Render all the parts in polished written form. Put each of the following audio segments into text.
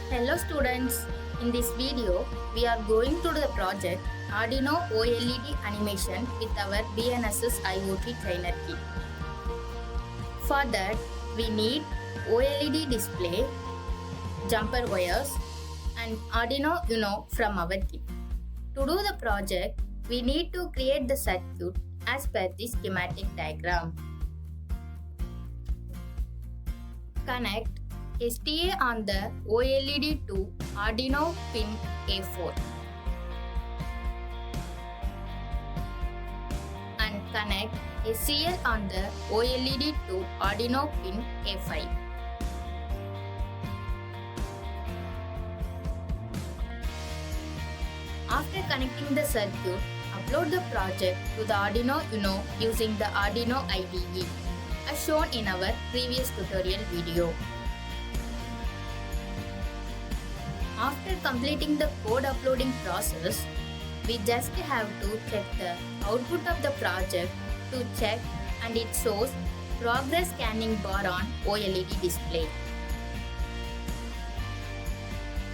Hello students, in this video we are going to do the project Arduino OLED animation with our BNSS IoT Trainer Kit. For that we need OLED display, jumper wires and Arduino Uno from our kit. To do the project we need to create the circuit as per the schematic diagram. Connect STA on the OLED to Arduino pin A4 and connect SCL on the OLED to Arduino pin A5. After connecting the circuit, upload the project to the Arduino Uno using the Arduino IDE as shown in our previous tutorial video. After completing the code uploading process, we just have to check the output of the project to check and it shows progress scanning bar on OLED display.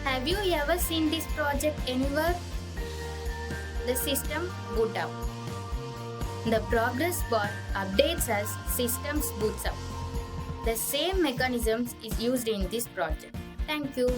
Have you ever seen this project anywhere? The system boot up. The progress bar updates as systems boots up. The same mechanisms is used in this project. Thank you.